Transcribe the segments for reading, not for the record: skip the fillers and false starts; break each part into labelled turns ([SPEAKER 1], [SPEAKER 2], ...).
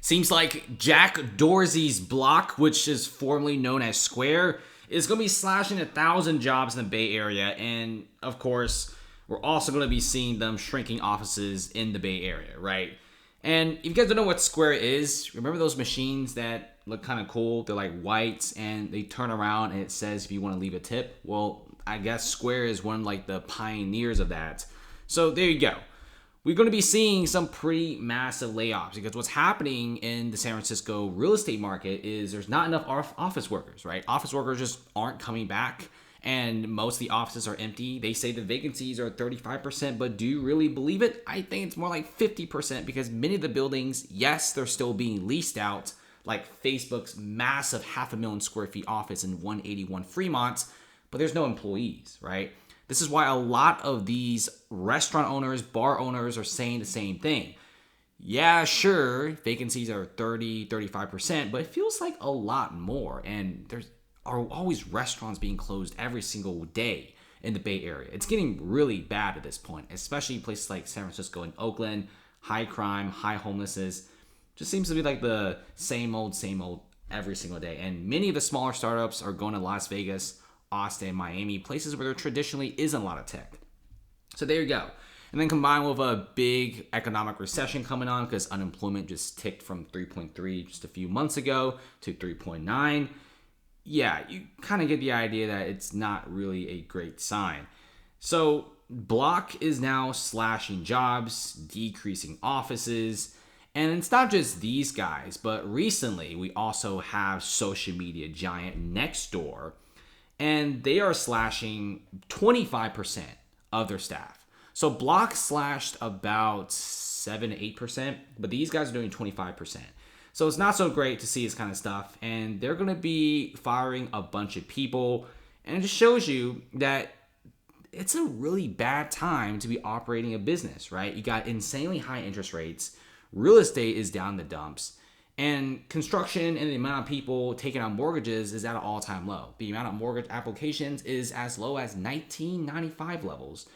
[SPEAKER 1] Seems like Jack Dorsey's block, which is formerly known as Square, is going to be slashing 1,000 jobs in the Bay Area. And of course, we're also going to be seeing them shrinking offices in the Bay Area, right? And if you guys don't know what Square is, remember those machines that look kind of cool? They're like white and they turn around and it says if you want to leave a tip. Well, I guess Square is one of like the pioneers of that. So there you go. We're going to be seeing some pretty massive layoffs because what's happening in the San Francisco real estate market is there's not enough office workers, right? Office workers just aren't coming back and most of the offices are empty. They say the vacancies are 35%, but do you really believe it? I think it's more like 50% because many of the buildings, yes, they're still being leased out, like Facebook's massive 500,000 square feet office in 181 Fremont, but there's no employees, right? This is why a lot of these restaurant owners, bar owners are saying the same thing. Yeah, sure, vacancies are 30, 35%, but it feels like a lot more. And there's are always restaurants being closed every single day in the Bay Area. It's getting really bad at this point, especially places like San Francisco and Oakland. High crime, high homelessness. Just seems to be like the same old every single day. And many of the smaller startups are going to Las Vegas, Austin, Miami, places where there traditionally isn't a lot of tech. So there you go. And then combined with a big economic recession coming on because unemployment just ticked from 3.3 just a few months ago to 3.9. Yeah, you kind of get the idea that it's not really a great sign. So Block is now slashing jobs, decreasing offices, and it's not just these guys, but recently we also have social media giant Nextdoor, and they are slashing 25% of their staff. So Block slashed about 7-8%, but these guys are doing 25%. So it's not so great to see this kind of stuff, and they're going to be firing a bunch of people, and it just shows you that it's a really bad time to be operating a business, right? You got insanely high interest rates, real estate is down the dumps, and construction and the amount of people taking out mortgages is at an all-time low. The amount of mortgage applications is as low as 1995 levels.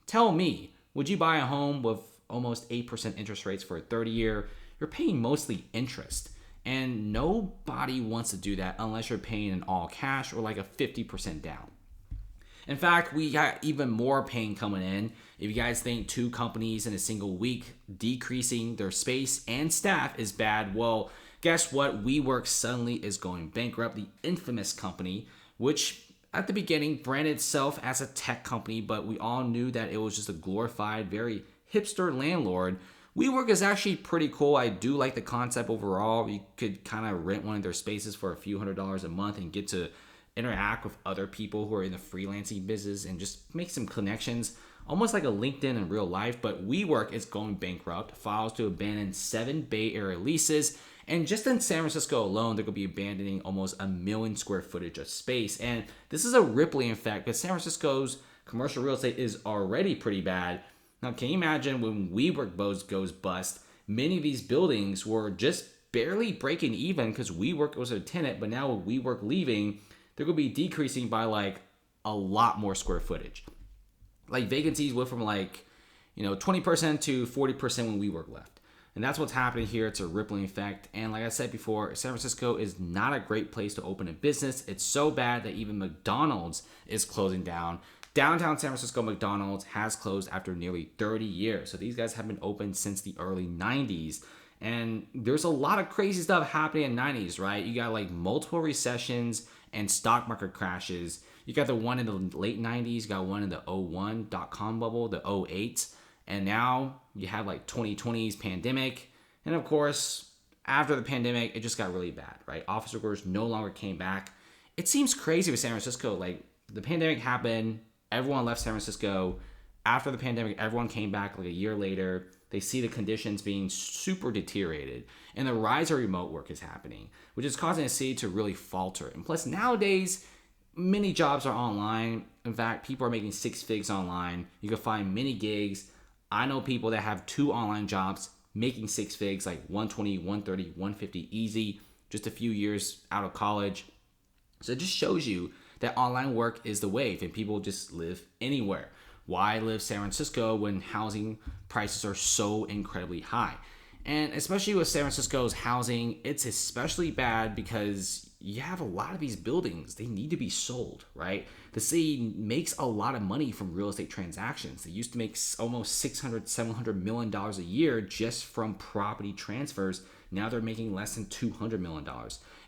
[SPEAKER 1] Tell me, would you buy a home with almost 8% interest rates for a 30-year? You're paying mostly interest. And nobody wants to do that unless you're paying in all cash or like a 50% down. In fact, we got even more pain coming in. If you guys think 2 companies in a single week decreasing their space and staff is bad, well, guess what? WeWork suddenly is going bankrupt. The infamous company, which at the beginning branded itself as a tech company, but we all knew that it was just a glorified, very hipster landlord. WeWork is actually pretty cool. I do like the concept overall. You could kind of rent one of their spaces for a few $100s a month and get to interact with other people who are in the freelancing business and just make some connections, almost like a LinkedIn in real life. But WeWork is going bankrupt, files to abandon 7 Bay Area leases, and just in San Francisco alone, they're going to be abandoning almost 1 million square footage of space. And this is a rippling effect because San Francisco's commercial real estate is already pretty bad. Now, can you imagine when WeWork goes bust? Many of these buildings were just barely breaking even because WeWork was a tenant, but now with WeWork leaving, they're going to be decreasing by like a lot more square footage. Like vacancies went from 20% to 40% when WeWork left. And that's what's happening here. It's a rippling effect. And like I said before, San Francisco is not a great place to open a business. It's so bad that even McDonald's is closing down. Downtown San Francisco McDonald's has closed after nearly 30 years. So these guys have been open since the early 90s. And there's a lot of crazy stuff happening in the 90s, right? You got like multiple recessions and stock market crashes. You got the one in the late 90s, you got one in the 01 dot-com bubble, the 08. And now you have like 2020's pandemic. And of course, after the pandemic, it just got really bad, right? Office workers no longer came back. It seems crazy with San Francisco. Like the pandemic happened, everyone left San Francisco. After the pandemic, everyone came back like a year later. They see the conditions being super deteriorated. And the rise of remote work is happening, which is causing the city to really falter. And plus, nowadays, many jobs are online. In fact, people are making 6 figures online. You can find many gigs. I know people that have 2 online jobs making 6 figures, like 120, 130, 150 easy, just a few years out of college. So it just shows you that online work is the wave and people just live anywhere. Why live San Francisco when housing prices are so incredibly high? And especially with San Francisco's housing, it's especially bad because you have a lot of these buildings, they need to be sold, right? The city makes a lot of money from real estate transactions. They used to make almost 600, $700 million a year just from property transfers. Now they're making less than $200 million.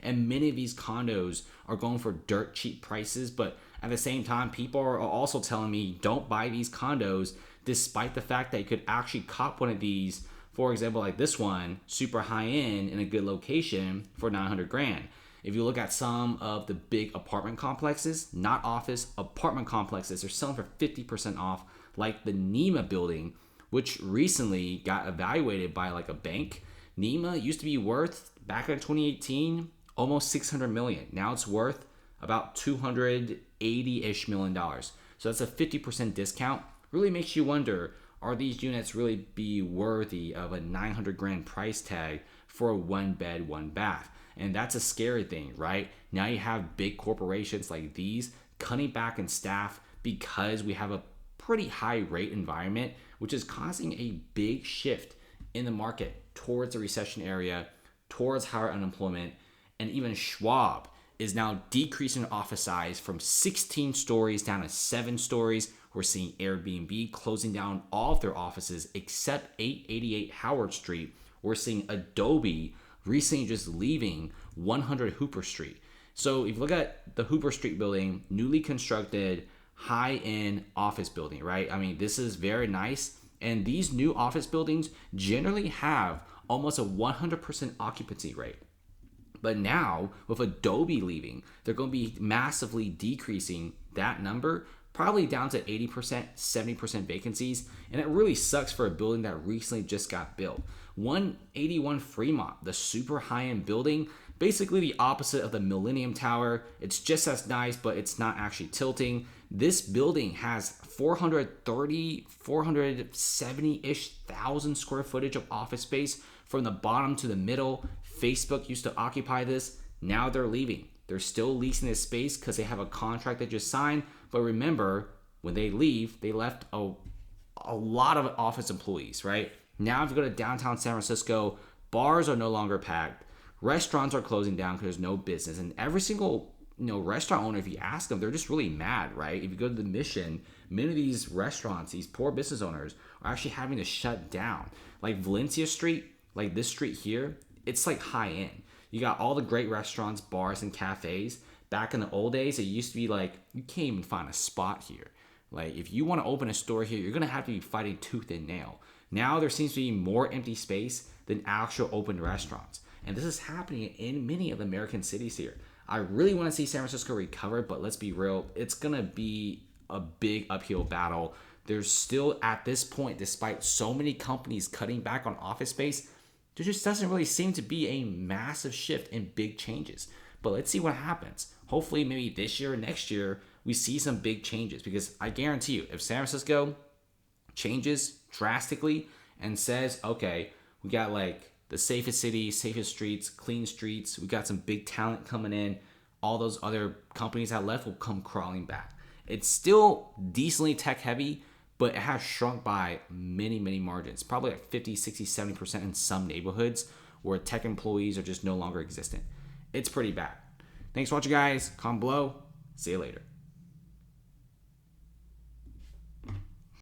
[SPEAKER 1] And many of these condos are going for dirt cheap prices, but at the same time, people are also telling me don't buy these condos, despite the fact that you could actually cop one of these. For example, like this one, super high end in a good location for 900 grand. If you look at some of the big apartment complexes, not office, apartment complexes, they're selling for 50% off, like the NEMA building, which recently got evaluated by like a bank. NEMA used to be worth, back in 2018, almost 600 million. Now it's worth about $280-ish million. So that's a 50% discount. Really makes you wonder, are these units really be worthy of a 900 grand price tag for a one bed, one bath? And that's a scary thing, right? Now you have big corporations like these cutting back in staff because we have a pretty high rate environment, which is causing a big shift in the market towards a recession area, towards higher unemployment. And even Schwab is now decreasing office size from 16 stories down to 7 stories. We're seeing Airbnb closing down all of their offices except 888 Howard Street. We're seeing Adobe recently just leaving 100 Hooper Street. So if you look at the Hooper Street building, newly constructed, high-end office building, right? I mean, this is very nice. And these new office buildings generally have almost a 100% occupancy rate. But now, with Adobe leaving, they're going to be massively decreasing that number, probably down to 80%, 70% vacancies. And it really sucks for a building that recently just got built. 181 Fremont, the super high-end building, basically the opposite of the Millennium Tower. It's just as nice, but it's not actually tilting. This building has 470-ish thousand square footage of office space from the bottom to the middle. Facebook used to occupy this. Now they're leaving. They're still leasing this space because they have a contract they just signed. But remember, when they leave, they left a lot of office employees, right? Now if you go to downtown San Francisco, bars are no longer packed. Restaurants are closing down because there's no business. And every single restaurant owner, if you ask them, they're just really mad, right? If you go to the Mission, many of these restaurants, these poor business owners are actually having to shut down. Like Valencia Street, like this street here, it's like high end. You got all the great restaurants, bars, and cafes. Back in the old days, it used to be like, you can't even find a spot here. Like, if you want to open a store here, you're going to have to be fighting tooth and nail. Now there seems to be more empty space than actual open restaurants. And this is happening in many of the American cities here. I really want to see San Francisco recover, but let's be real, it's going to be a big uphill battle. There's still, at this point, despite so many companies cutting back on office space, there just doesn't really seem to be a massive shift in big changes. But let's see what happens. Hopefully, maybe this year or next year, we see some big changes. Because I guarantee you, if San Francisco changes drastically and says, okay, we got like the safest city, safest streets, clean streets, we got some big talent coming in, all those other companies that left will come crawling back. It's still decently tech heavy, but it has shrunk by many, many margins, probably like 50, 60, 70% in some neighborhoods where tech employees are just no longer existent. It's pretty bad. Thanks for watching, guys. Comment below. See you later.